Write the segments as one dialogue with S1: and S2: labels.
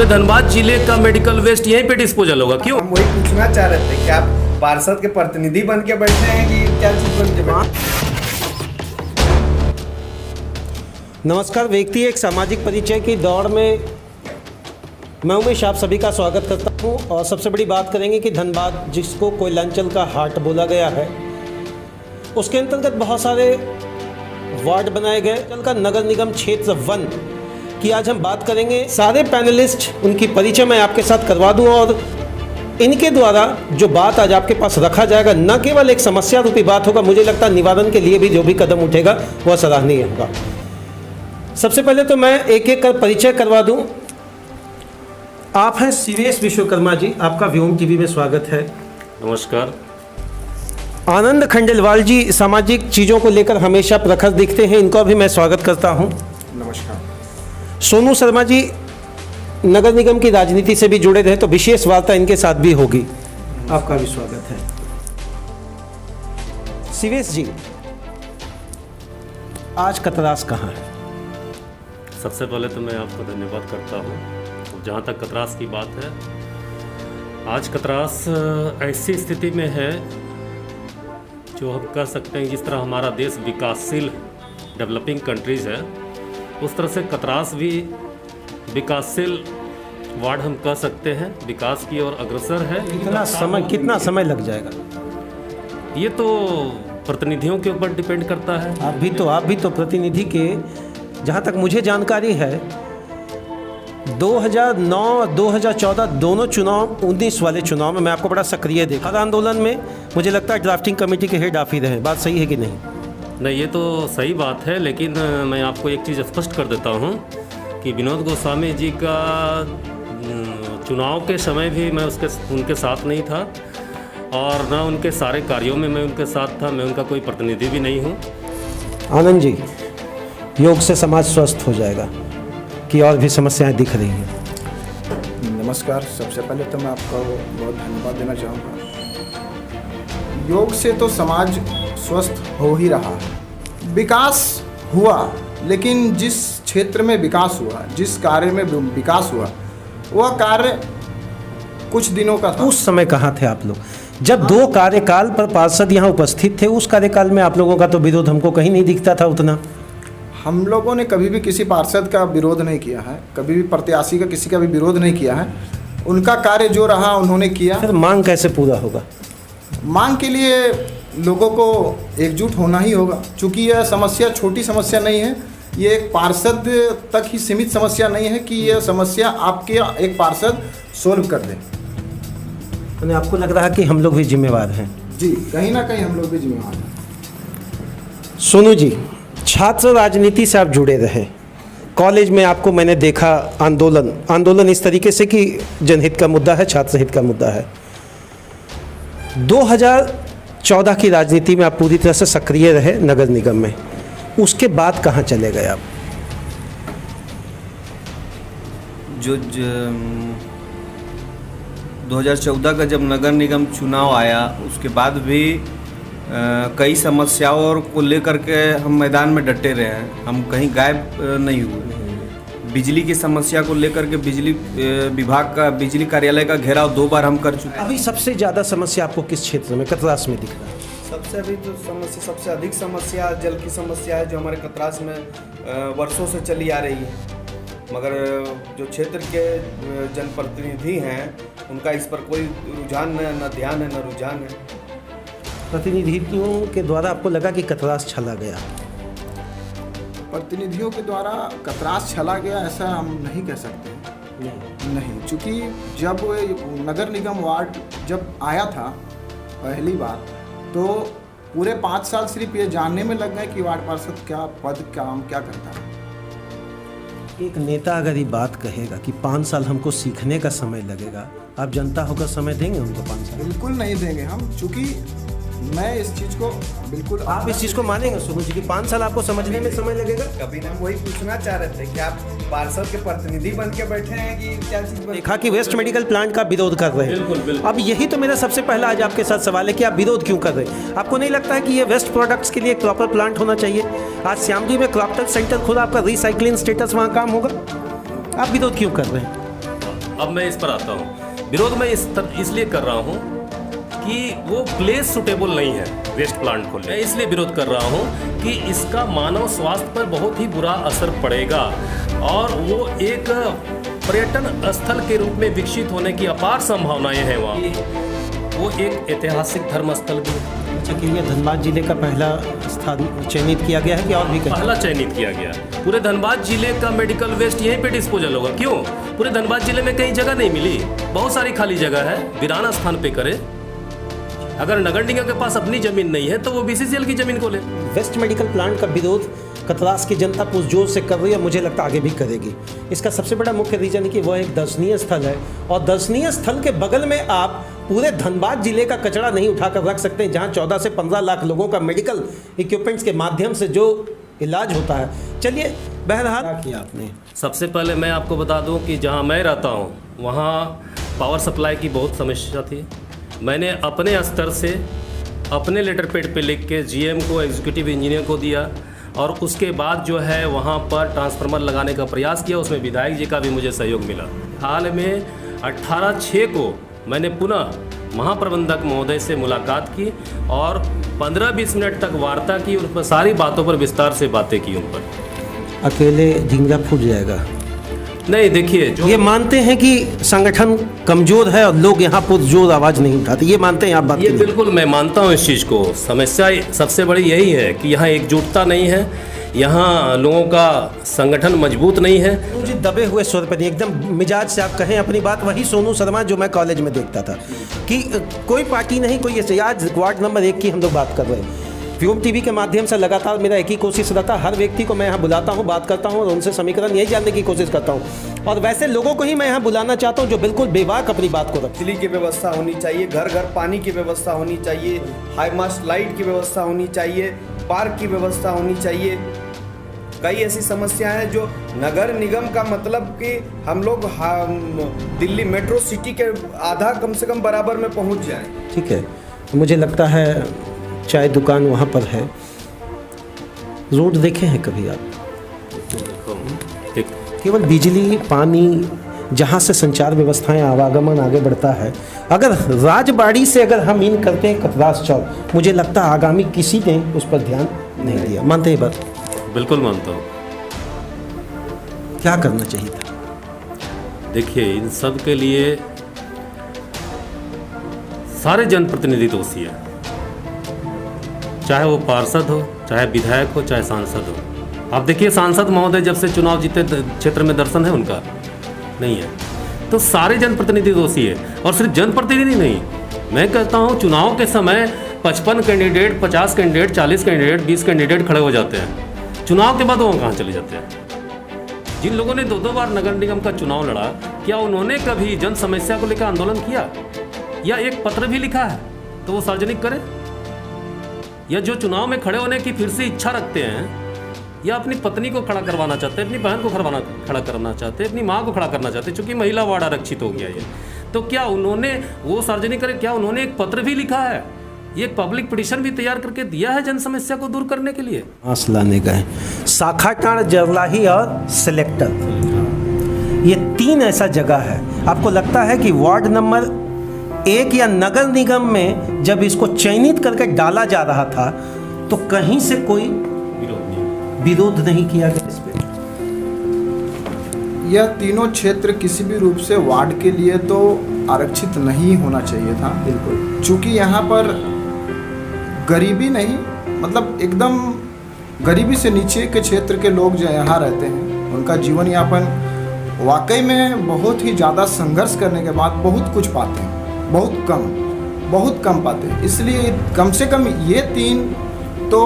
S1: पूरे धनबाद जिले का मेडिकल वेस्ट यहीं पे डिस्पोजल होगा, क्यों?
S2: हम वही पूछना चाह रहे थे कि आप पार्षद के प्रतिनिधि बन के बैठे हैं कि क्या चीज बन के बैठे?
S3: नमस्कार। व्यक्ति एक सामाजिक परिचय की दौड़ में मैं उमेश आप सभी का स्वागत करता हूं और सबसे बड़ी बात करेंगे कि धनबाद जिसको कोयलांचल का हाट बोला गया है, उसके अंतर्गत बहुत सारे वार्ड बनाए गए। कल का नगर निगम क्षेत्र 1 की आज हम बात करेंगे। सारे पैनलिस्ट उनकी परिचय मैं आपके साथ करवा दूं और इनके द्वारा जो बात आज आपके पास रखा जाएगा न केवल एक समस्या रूपी बात होगा, मुझे लगता है निवारण के लिए भी जो भी कदम उठेगा वह सराहनीय होगा। सबसे पहले तो मैं एक एक कर परिचय करवा दूं। आप हैं सीवेश विश्वकर्मा जी, आपका व्योम टीवी में स्वागत है।
S1: नमस्कार।
S3: आनंद खंडेलवाल जी सामाजिक चीज़ों को लेकर हमेशा प्रखर दिखते हैं, इनका भी मैं स्वागत करता हूं।
S2: नमस्कार।
S3: सोनू शर्मा जी नगर निगम की राजनीति से भी जुड़े रहे तो विशेष वार्ता इनके साथ भी होगी, आपका भी स्वागत है। सीवेश जी, आज कतरास कहाँ है?
S1: सबसे पहले तो मैं आपको धन्यवाद करता हूँ। जहाँ तक कतरास की बात है, आज कतरास ऐसी स्थिति में है जो हम कह सकते हैं जिस तरह हमारा देश विकासशील डेवलपिंग कंट्रीज़ है, उस तरह से कतरास भी विकासशील वार्ड हम कह सकते हैं, विकास की ओर अग्रसर है।
S3: कितना समय लग जाएगा?
S1: ये तो प्रतिनिधियों के ऊपर डिपेंड करता है।
S3: आप भी तो प्रतिनिधि के, जहाँ तक मुझे जानकारी है 2009 2014 दोनों चुनाव, 19 वाले चुनाव में मैं आपको बड़ा सक्रिय देखा। हर आंदोलन में मुझे लगता है ड्राफ्टिंग कमेटी के हेड आप ही रहे। बात सही है कि नहीं?
S1: नहीं, ये तो सही बात है, लेकिन मैं आपको एक चीज़ स्पष्ट कर देता हूँ कि विनोद गोस्वामी जी का चुनाव के समय भी मैं उनके साथ नहीं था और न उनके सारे कार्यों में मैं उनके साथ था। मैं उनका कोई प्रतिनिधि भी नहीं हूँ।
S3: आनंद जी, योग से समाज स्वस्थ हो जाएगा कि और भी समस्याएं दिख रही हैं?
S2: नमस्कार। सबसे पहले तो मैं आपको बहुत धन्यवाद देना चाहूँगा। योग से तो समाज स्वस्थ हो ही रहा है। विकास हुआ, लेकिन जिस क्षेत्र में विकास हुआ, जिस कार्य में विकास हुआ, वह कार्य कुछ दिनों का था।
S3: उस समय कहाँ थे आप लोग जब 2 कार्यकाल पर पार्षद यहाँ उपस्थित थे? उस कार्यकाल में आप लोगों का तो विरोध हमको कहीं नहीं दिखता था उतना।
S2: हम लोगों ने कभी भी किसी पार्षद का विरोध नहीं किया है, कभी भी प्रत्याशी का किसी का भी विरोध नहीं किया है। उनका कार्य जो रहा उन्होंने किया।
S3: फिर मांग कैसे पूरा होगा?
S2: मांग के लिए लोगों को एकजुट होना ही होगा। चूँकि यह समस्या छोटी समस्या नहीं है, ये एक पार्षद तक ही सीमित समस्या नहीं है कि यह समस्या आपके एक पार्षद सोल्व कर दे।
S3: तो आपको लग रहा है कि हम लोग भी जिम्मेवार हैं?
S2: जी, कहीं ना कहीं हम लोग भी जिम्मेवार हैं।
S3: सोनू जी, छात्र राजनीति से आप जुड़े रहे, कॉलेज में आपको मैंने देखा आंदोलन इस तरीके से कि जनहित का मुद्दा है, छात्र हित का मुद्दा है। 2014 की राजनीति में आप पूरी तरह से सक्रिय रहे नगर निगम में, उसके बाद कहाँ चले गए आप?
S4: जो 2014 का जब नगर निगम चुनाव आया, उसके बाद भी कई समस्याओं को लेकर के हम मैदान में डटे रहे हैं। हम कहीं गायब नहीं हुए। बिजली की समस्या को लेकर के बिजली विभाग का, बिजली कार्यालय का घेराव 2 बार हम कर चुके हैं।
S3: अभी सबसे ज़्यादा समस्या आपको किस क्षेत्र में, कतरास में दिख रहा है?
S2: सबसे अधिक समस्या जल की समस्या है, जो हमारे कतरास में वर्षों से चली आ रही है। मगर जो क्षेत्र के जनप्रतिनिधि हैं, उनका इस पर कोई रुझान न ध्यान है, न रुझान है।
S3: प्रतिनिधियों के द्वारा आपको लगा कि कतरास छला गया?
S2: प्रतिनिधियों के द्वारा कतरास छला गया ऐसा हम नहीं कह सकते। नहीं, चूँकि जब नगर निगम वार्ड जब आया था पहली बार, तो पूरे 5 साल सिर्फ ये जानने में लग गए कि वार्ड पार्षद क्या पद काम क्या करता है।
S3: एक नेता अगर ये बात कहेगा कि 5 साल हमको सीखने का समय लगेगा, आप जनता होकर समय देंगे उनको 5 साल?
S2: बिल्कुल नहीं देंगे हम, चूँकि मैं इस चीज़ को बिल्कुल।
S3: आप इस चीज़ को मानेंगे सोनू जी कि 5 साल आपको समझने में समय लगेगा?
S2: कभी ना वही पूछना चाह रहे थे कि आप पार्षद के प्रतिनिधि बन के बैठे हैं कि क्या चीज़?
S3: देखा कि वेस्ट मेडिकल प्लांट का विरोध कर रहे हैं।
S1: बिल्कुल।
S3: अब यही तो मेरा सबसे पहला आज आपके साथ सवाल है कि आप विरोध क्यों कर रहे हैं? आपको नहीं लगता है कि ये वेस्ट प्रोडक्ट्स के लिए एक प्रॉपर प्लांट होना चाहिए? आज श्यामजी में क्रॉपटेक सेंटर खुला, आपका रिसाइकलिंग स्टेटस वहाँ काम होगा। आप विरोध क्यों कर रहे हैं?
S1: अब मैं इस पर आता हूँ। विरोध मैं इसलिए कर रहा हूँ कि वो प्लेस सुटेबल नहीं है वेस्ट प्लांट को। मैं इसलिए विरोध कर रहा हूँ कि इसका मानव स्वास्थ्य पर बहुत ही बुरा असर पड़ेगा और वो एक पर्यटन स्थल के रूप में विकसित होने की अपार संभावनाएं हैं वहाँ। वो एक ऐतिहासिक धर्म स्थल भी है।
S3: अच्छा, कि ये धनबाद जिले का पहला स्थान चयनित किया गया है कि और भी कहीं?
S1: पहला चयनित किया गया। पूरे धनबाद जिले का मेडिकल वेस्ट यहीं पे डिस्पोजल होगा। क्यों? पूरे धनबाद जिले में कहीं जगह नहीं मिली, बहुत सारी खाली जगह है, वीराना स्थान पे करे। अगर नगर निगम के पास अपनी जमीन नहीं है तो वो बीसीसीएल की जमीन को ले।
S3: वेस्ट मेडिकल प्लांट का विरोध कतरास की जनता पुरजोर से कर रही है और मुझे लगता है आगे भी करेगी। इसका सबसे बड़ा मुख्य रीजन है कि वह एक दर्शनीय स्थल है और दर्शनीय स्थल के बगल में आप पूरे धनबाद जिले का कचरा नहीं उठाकर रख सकते, जहां 14 से 15 लाख लोगों का मेडिकल इक्विपमेंट्स के माध्यम से जो इलाज होता है। चलिए, बहरहाल क्या किया आपने?
S1: सबसे पहले मैं आपको बता दूं कि जहां मैं रहता हूं वहां पावर सप्लाई की बहुत समस्या थी। मैंने अपने स्तर से अपने लेटर पैड पे लिख के जीएम को, एग्जीक्यूटिव इंजीनियर को दिया और उसके बाद जो है वहाँ पर ट्रांसफार्मर लगाने का प्रयास किया। उसमें विधायक जी का भी मुझे सहयोग मिला। हाल में 18/6 को मैंने पुनः महाप्रबंधक महोदय से मुलाकात की और 15-20 मिनट तक वार्ता की। उन पर सारी बातों पर विस्तार से बातें की। उन पर
S3: अकेले झिंगा फूट जाएगा?
S1: नहीं, देखिए, जो
S3: ये मानते हैं कि संगठन कमजोर है और लोग यहाँ पुरजोर आवाज नहीं उठाते, ये मानते हैं आप बात?
S1: ये बिल्कुल मैं मानता हूँ इस चीज़ को। समस्या सबसे बड़ी यही है कि यहाँ एकजुटता नहीं है, यहाँ लोगों का संगठन मजबूत नहीं है।
S3: मुझे दबे हुए स्वर पर नहीं, एकदम मिजाज से आप कहें अपनी बात, वही सोनू शर्मा जो मैं कॉलेज में देखता था कि कोई पार्टी नहीं, कोई ऐसे। आज वार्ड नंबर 1 की हम लोग बात कर रहे हैं। व्योम टीवी के माध्यम से लगातार मेरा एक ही कोशिश रहता है, हर व्यक्ति को मैं यहाँ बुलाता हूँ, बात करता हूँ और उनसे समीकरण यही जानने की कोशिश करता हूँ। और वैसे लोगों को ही मैं यहाँ बुलाना चाहता हूँ जो बिल्कुल बेबाक अपनी बात को रखें।
S4: बिजली की व्यवस्था होनी चाहिए, घर घर पानी की व्यवस्था होनी चाहिए, हाई मास्ट लाइट की व्यवस्था होनी चाहिए, पार्क की व्यवस्था होनी चाहिए। कई ऐसी समस्याएं हैं जो नगर निगम का मतलब कि हम लोग दिल्ली मेट्रो सिटी के आधा कम से कम बराबर में पहुंच जाएं।
S3: ठीक है, मुझे लगता है चाय दुकान वहाँ पर है। रोड देखे हैं कभी आप? केवल बिजली, पानी, जहाँ से संचार व्यवस्थाएं, आवागमन आगे बढ़ता है। अगर राजबाड़ी से अगर हम इन करते हैं कतरास चौक, मुझे लगता है आगामी किसी ने उस पर ध्यान नहीं दिया। मानते हैं बात?
S1: बिल्कुल मानता हूँ।
S3: क्या करना चाहिए था?
S1: देखिए, इन सब के लिए सारे जनप्रतिनिधि दोषी है, चाहे वो पार्षद हो, चाहे विधायक हो, चाहे सांसद हो। आप देखिए, सांसद महोदय जब से चुनाव जीते क्षेत्र में दर्शन है उनका नहीं है। तो सारे जनप्रतिनिधि दोषी है। और सिर्फ जनप्रतिनिधि नहीं, मैं कहता हूँ चुनाव के समय 55 कैंडिडेट, 50 कैंडिडेट, 40 कैंडिडेट, 20 कैंडिडेट खड़े हो जाते हैं। चुनाव के बाद वो कहाँ चले जाते हैं? जिन लोगों ने 2-2 बार नगर निगम का चुनाव लड़ा, क्या उन्होंने कभी जन समस्या को लेकर आंदोलन किया या एक पत्र भी लिखा है तो वो सार्वजनिक करें? या जो चुनाव में खड़े होने की फिर से इच्छा रखते हैं या अपनी पत्नी को खड़ा करवाना चाहते हैं, अपनी बहन को खड़ा करना चाहते हैं, अपनी माँ को खड़ा करना चाहते हैं, चूंकि महिला वार्ड आरक्षित हो गया ये, तो क्या उन्होंने वो सार्वजनिक करें? क्या उन्होंने एक पत्र भी लिखा है, ये पब्लिक पिटीशन भी तैयार करके दिया है जन समस्या को दूर करने के लिए?
S3: आस लाने गए शाखाटाड़, जरलाही और सेलेक्टर, ये 3 ऐसा जगह है। आपको लगता है कि वार्ड नंबर 1 या नगर निगम में जब इसको चयनित करके डाला जा रहा था तो कहीं से कोई विरोध नहीं किया गया इस पे?
S2: यह तीनों क्षेत्र किसी भी रूप से वार्ड के लिए तो आरक्षित नहीं होना चाहिए था। बिल्कुल, चूँकि यहाँ पर गरीबी नहीं, मतलब एकदम गरीबी से नीचे के क्षेत्र के लोग जो यहाँ रहते हैं, उनका जीवन यापन वाकई में बहुत ही ज़्यादा संघर्ष करने के बाद बहुत कुछ पाते हैं, बहुत कम पाते हैं। इसलिए कम से कम ये 3 तो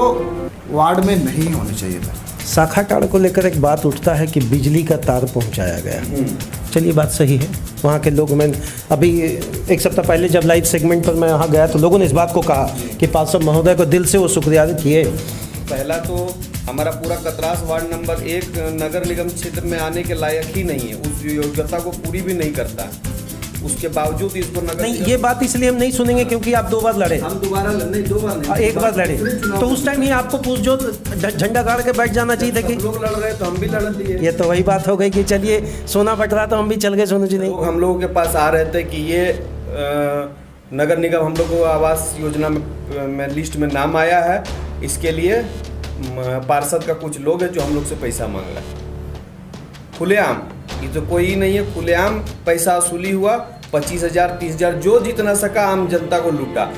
S2: वार्ड में नहीं होने चाहिए था।
S3: शाखाटाड़ को लेकर एक बात उठता है कि बिजली का तार पहुंचाया गया। चलिए, बात सही है। वहाँ के लोग, मैं अभी 1 सप्ताह पहले जब लाइव सेगमेंट पर मैं वहाँ गया तो लोगों ने इस बात को कहा कि पार्षद महोदय को दिल से वो शुक्रिया किए।
S4: पहला तो हमारा पूरा कतरास वार्ड नंबर 1 नगर निगम क्षेत्र में आने के लायक ही नहीं है, उस योग्यता को पूरी भी नहीं करता। उसके बावजूद इसको नगर
S3: नहीं,
S4: निगम-
S3: ये बात इसलिए हम नहीं सुनेंगे क्योंकि आप 2 बार लड़े,
S4: हम दोबारा नहीं, 2 बार नहीं,
S3: एक बार लड़े, तो उस टाइम ही आपको पूछ जो झंडा गाड़ के बैठ जाना चाहिए था कि
S4: सब लोग लड़ रहे तो हम भी लड़ लिए।
S3: ये तो वही बात हो गई कि चलिए सोना बट रहा तो हम भी चल गए सोनू जी। नहीं,
S4: लोग हम लोगों के पास आ रहे थे कि ये नगर निगम हम लोग को आवास योजना में लिस्ट में नाम आया है, इसके लिए पार्षद का कुछ लोग हैं जो हम लोग से पैसा मांग रहे हैं खुलेआम। ये तो कोई नहीं है, खुलेआम पैसा वसूली हुआ, 25,000 30,000 जो जितना सका आम जनता को लूटा।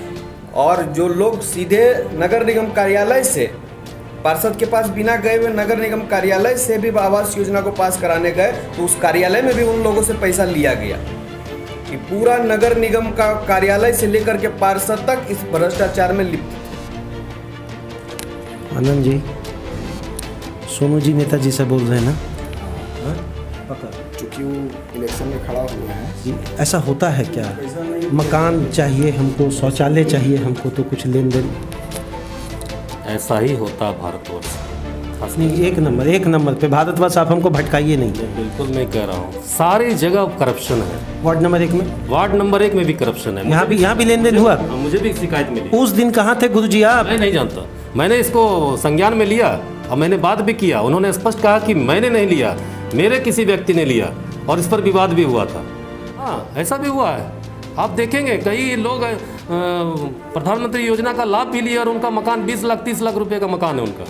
S4: और जो लोग सीधे नगर निगम कार्यालय से पार्षद के पास बिना गए हुए नगर निगम कार्यालय से भी आवास योजना को पास कराने गए, तो उस कार्यालय में भी उन लोगों से पैसा लिया गया। कि पूरा नगर निगम का कार्यालय से लेकर के पार्षद तक इस भ्रष्टाचार में लिप्त।
S3: आनंद जी, सोनू जी नेताजी से बोल रहे हैं ना?
S2: चूँकि वो इलेक्शन में खड़ा हुए हैं,
S3: जी, ऐसा होता है क्या? मकान चाहिए हमको, शौचालय चाहिए हमको, तो कुछ लेन देन
S1: ऐसा ही होता भारतवर्ष। खास
S3: नहीं। एक नंबर पे भारतवर्ष, आप हमको भटकाइए नहीं।
S1: बिल्कुल मैं कह रहा हूँ, सारी जगह करप्शन है।
S3: वार्ड नंबर 1 में,
S1: वार्ड नंबर 1 में भी करप्शन है।
S3: यहाँ भी लेन देन हुआ।
S1: मुझे भी शिकायत मिली।
S3: उस दिन कहाँ थे गुरुजी आप?
S1: मैं नहीं जानता, मैंने इसको संज्ञान में लिया और मैंने बात भी किया। उन्होंने स्पष्ट कहा कि मैंने नहीं लिया, मेरे किसी व्यक्ति ने लिया, और इस पर विवाद भी हुआ था। हाँ, ऐसा भी हुआ है। आप देखेंगे कई लोग प्रधानमंत्री योजना का लाभ भी लिया और उनका मकान 20 लाख 30 लाख रुपए का मकान है उनका।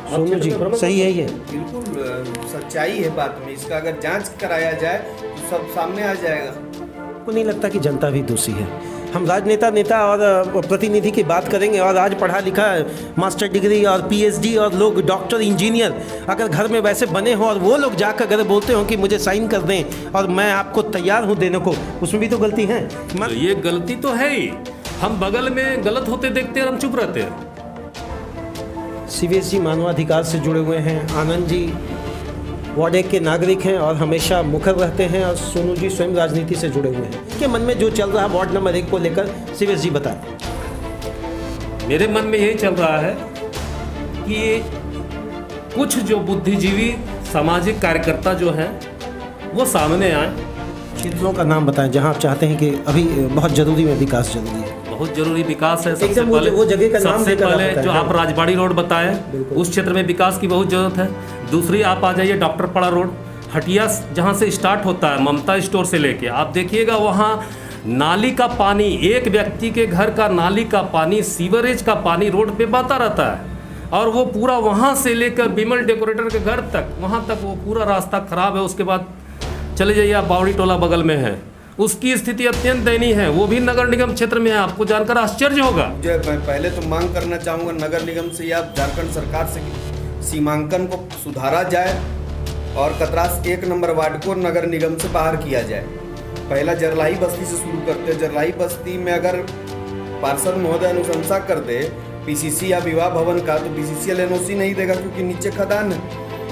S3: सोनू जी, सही है ये?
S4: बिल्कुल सच्चाई है बात में। इसका अगर जांच कराया जाए तो सब सामने आ जाएगा।
S3: को नहीं लगता कि जनता भी दोषी है? हम नेता और प्रतिनिधि की बात करेंगे, और आज पढ़ा लिखा मास्टर डिग्री और PhD और लोग डॉक्टर इंजीनियर अगर घर में वैसे बने हों और वो लोग जाकर अगर बोलते हो कि मुझे साइन कर दें और मैं आपको तैयार हूँ देने को, उसमें भी तो गलती है।
S1: तो ये गलती तो है ही। हम बगल में गलत होते देखते हैं और हम चुप रहते हैं।
S3: CVS जी मानवाधिकार से जुड़े हुए हैं, आनंद जी वार्ड 1 के नागरिक हैं और हमेशा मुखर रहते हैं, और सोनू जी स्वयं राजनीति से जुड़े हुए हैं। के मन में जो चल रहा है वार्ड नंबर 1 को लेकर, CVS जी बताएं।
S1: मेरे मन में यही चल रहा है कि कुछ जो बुद्धिजीवी सामाजिक कार्यकर्ता जो हैं वो सामने आए।
S3: क्षेत्रों का नाम बताएं जहां आप चाहते हैं कि अभी बहुत जरूरी में विकास जरूरी है।
S1: बहुत जरूरी विकास है। सबसे
S3: एकदम
S1: पहले
S3: वो जगह का नाम
S1: सबसे
S3: लेकर आप
S1: पहले
S3: बताएं।
S1: जो आप राजबाड़ी रोड बताएं, उस क्षेत्र में विकास की बहुत जरूरत है। दूसरी आप आ जाइए डॉक्टर पाड़ा रोड, हटिया जहां से स्टार्ट होता है ममता स्टोर से लेके, आप देखिएगा वहां नाली का पानी, एक व्यक्ति के घर का नाली का पानी, सीवरेज का पानी रोड पे बहता रहता है, और वो पूरा वहां से लेकर बिमल डेकोरेटर के घर तक, वहां तक वो पूरा रास्ता खराब है। उसके बाद चले जाइए आप बावड़ी टोला बगल में है, उसकी स्थिति अत्यंत दयनीय है, वो भी नगर निगम क्षेत्र में है। आपको जानकर आश्चर्य होगा।
S4: जो मैं पहले तो मांग करना चाहूँगा नगर निगम से या झारखंड सरकार से कि सीमांकन को सुधारा जाए और कतरास 1 नंबर वार्ड को नगर निगम से बाहर किया जाए। पहला जरलाही बस्ती से शुरू करते हैं। जरलाही बस्ती में अगर पार्षद महोदय अनुशंसा कर दे PCC या विवाह भवन का, तो BCCL NOC नहीं देगा क्योंकि नीचे खदान है,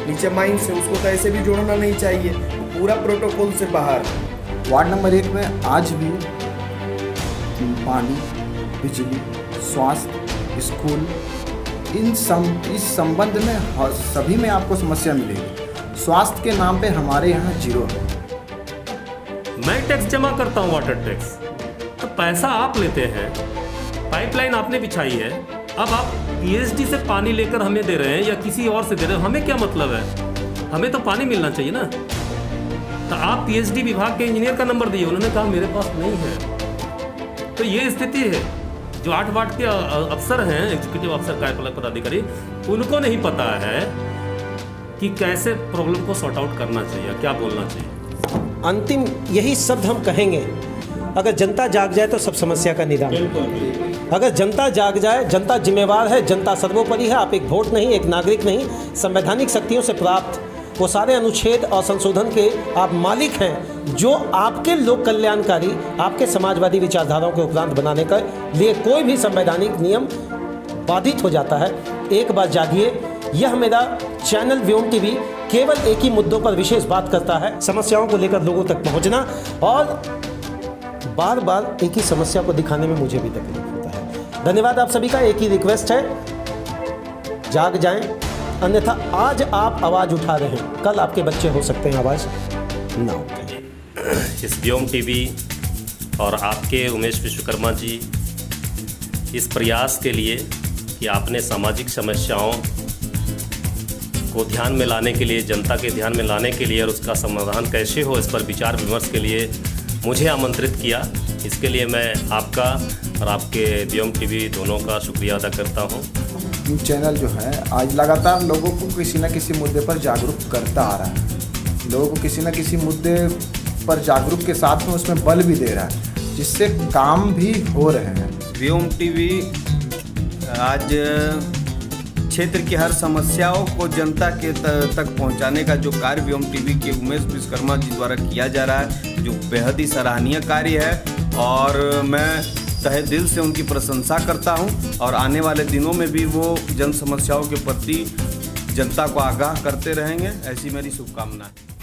S4: नीचे माइन से, उसको तो ऐसे भी जोड़ना नहीं चाहिए, पूरा प्रोटोकॉल से बाहर।
S2: वार्ड नंबर 1 में आज भी पानी, बिजली, स्वास्थ्य, स्कूल, इस संबंध में सभी में आपको समस्या मिलेगी। स्वास्थ्य के नाम पे हमारे यहाँ 0 है।
S1: मैं टैक्स जमा करता हूँ, वाटर टैक्स, तो पैसा आप लेते हैं, पाइपलाइन आपने बिछाई है, अब आप PhD से पानी लेकर हमें दे रहे हैं या किसी और से दे रहे हैं, हमें क्या मतलब है? हमें तो पानी मिलना चाहिए ना। तो आप PhD विभाग के इंजीनियर का नंबर दिए, उन्होंने कहा मेरे पास नहीं है। तो ये स्थिति है। जो 8 वार्ड के अफसर हैं, एग्जीक्यूटिव अफसर, कार्यपालक पदाधिकारी, उनको नहीं पता है कि कैसे प्रॉब्लम को सॉर्ट आउट करना चाहिए, क्या बोलना चाहिए।
S3: अंतिम यही शब्द हम कहेंगे, अगर जनता जाग जाए तो सब समस्या का निदान। अगर जनता जाग जाए, जनता जिम्मेवार है, जनता सर्वोपरि है। आप एक वोट नहीं, एक नागरिक नहीं, संवैधानिक शक्तियों से प्राप्त वो सारे अनुच्छेद और संशोधन के आप मालिक हैं, जो आपके लोक कल्याणकारी, आपके समाजवादी विचारधाराओं के उपरांत बनाने के लिए कोई भी संवैधानिक नियम बाधित हो जाता है। एक बार जागिए। यह मेरा चैनल व्योम टीवी केवल एक ही मुद्दों पर विशेष बात करता है, समस्याओं को लेकर लोगों तक पहुंचना, और बार बार एक ही समस्या को दिखाने में मुझे भी तकलीफ होता है। धन्यवाद आप सभी का। एक ही रिक्वेस्ट है, जाग जाएं, अन्यथा आज आप आवाज़ उठा रहे हैं, कल आपके बच्चे हो सकते हैं आवाज़ ना उठाएं।
S1: इस व्योम टीवी और आपके उमेश विश्वकर्मा जी इस प्रयास के लिए कि आपने सामाजिक समस्याओं को ध्यान में लाने के लिए, जनता के ध्यान में लाने के लिए और उसका समाधान कैसे हो, इस पर विचार विमर्श के लिए मुझे आमंत्रित किया। इसके लिए मैं आपका और आपके व्योम टीवी दोनों का शुक्रिया अदा करता हूँ।
S2: चैनल जो है आज लगातार लोगों को किसी न किसी मुद्दे पर जागरूक करता आ रहा है, लोगों को किसी न किसी मुद्दे पर जागरूक के साथ में उसमें बल भी दे रहा है, जिससे काम भी हो रहे हैं।
S4: व्योम टीवी आज क्षेत्र की हर समस्याओं को जनता के तक पहुंचाने का जो कार्य व्योम टीवी के उमेश विश्वकर्मा जी द्वारा किया जा रहा है, जो बेहद ही सराहनीय कार्य है और मैं तहे दिल से उनकी प्रशंसा करता हूं और आने वाले दिनों में भी वो जन समस्याओं के प्रति जनता को आगाह करते रहेंगे, ऐसी मेरी शुभकामना है।